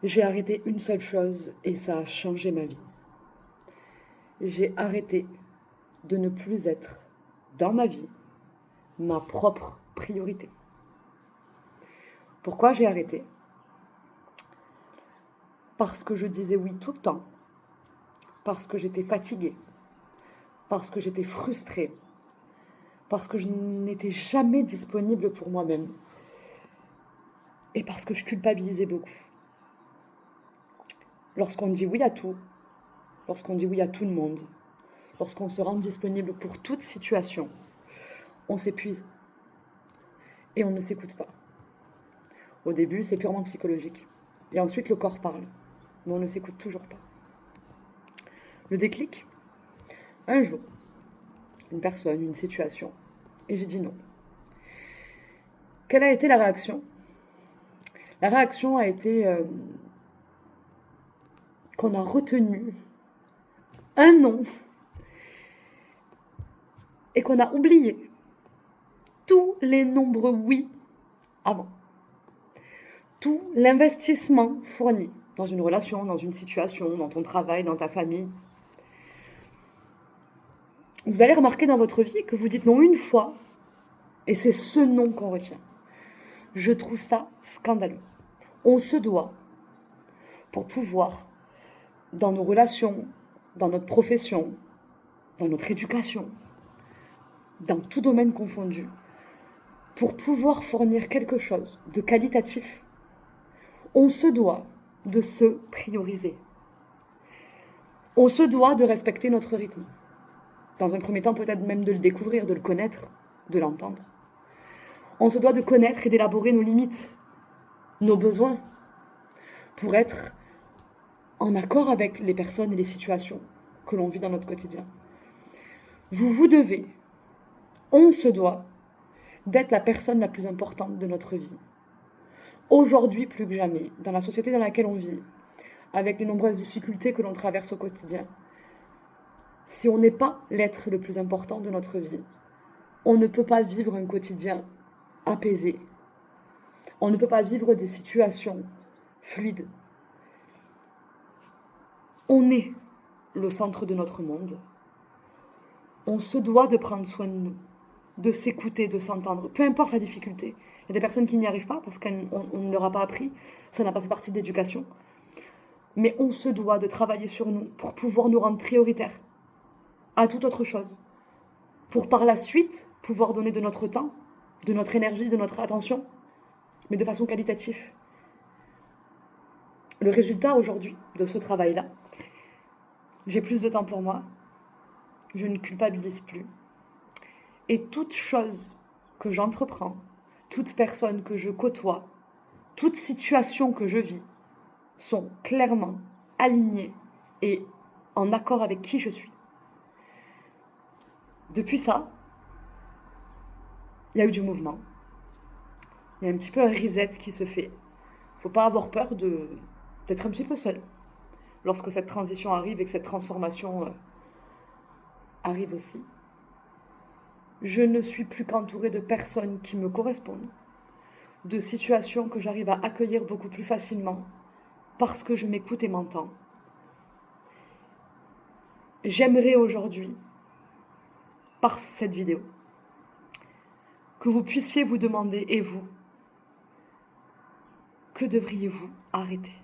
J'ai arrêté une seule chose et ça a changé ma vie. J'ai arrêté de ne plus être dans ma vie ma propre priorité. Pourquoi j'ai arrêté? Parce que je disais oui tout le temps, parce que j'étais fatiguée, parce que j'étais frustrée, parce que je n'étais jamais disponible pour moi-même et parce que je culpabilisais beaucoup. Lorsqu'on dit oui à tout, lorsqu'on dit oui à tout le monde, lorsqu'on se rend disponible pour toute situation, on s'épuise et on ne s'écoute pas. Au début, c'est purement psychologique. Et ensuite, le corps parle, mais on ne s'écoute toujours pas. Le déclic, un jour, une personne, une situation, et j'ai dit non. Quelle a été la réaction? La réaction a été qu'on a retenu un non et qu'on a oublié tous les nombreux oui avant. Tout l'investissement fourni dans une relation, dans une situation, dans ton travail, dans ta famille. Vous allez remarquer dans votre vie que vous dites non une fois et c'est ce non qu'on retient. Je trouve ça scandaleux. On se doit, pour pouvoir, dans nos relations, dans notre profession, dans notre éducation, dans tout domaine confondu, pour pouvoir fournir quelque chose de qualitatif, on se doit de se prioriser. On se doit de respecter notre rythme. Dans un premier temps, peut-être même de le découvrir, de le connaître, de l'entendre. On se doit de connaître et d'élaborer nos limites, nos besoins, pour être en accord avec les personnes et les situations que l'on vit dans notre quotidien. Vous devez, on se doit, d'être la personne la plus importante de notre vie. Aujourd'hui, plus que jamais, dans la société dans laquelle on vit, avec les nombreuses difficultés que l'on traverse au quotidien, si on n'est pas l'être le plus important de notre vie, on ne peut pas vivre un quotidien apaisé. On ne peut pas vivre des situations fluides. On est le centre de notre monde. On se doit de prendre soin de nous, de s'écouter, de s'entendre, peu importe la difficulté. Il y a des personnes qui n'y arrivent pas parce qu'on ne leur a pas appris, ça n'a pas fait partie de l'éducation. Mais on se doit de travailler sur nous pour pouvoir nous rendre prioritaires à toute autre chose. Pour par la suite pouvoir donner de notre temps, de notre énergie, de notre attention, mais de façon qualitative. Le résultat aujourd'hui de ce travail-là, j'ai plus de temps pour moi, je ne culpabilise plus. Et toute chose que j'entreprends, toute personne que je côtoie, toute situation que je vis, sont clairement alignées et en accord avec qui je suis. Depuis ça, il y a eu du mouvement. Il y a un petit peu un reset qui se fait. Il ne faut pas avoir peur d'être un petit peu seul lorsque cette transition arrive et que cette transformation arrive aussi. Je ne suis plus qu'entourée de personnes qui me correspondent, de situations que j'arrive à accueillir beaucoup plus facilement parce que je m'écoute et m'entends. J'aimerais aujourd'hui, par cette vidéo, que vous puissiez vous demander, et vous, que devriez-vous arrêter ?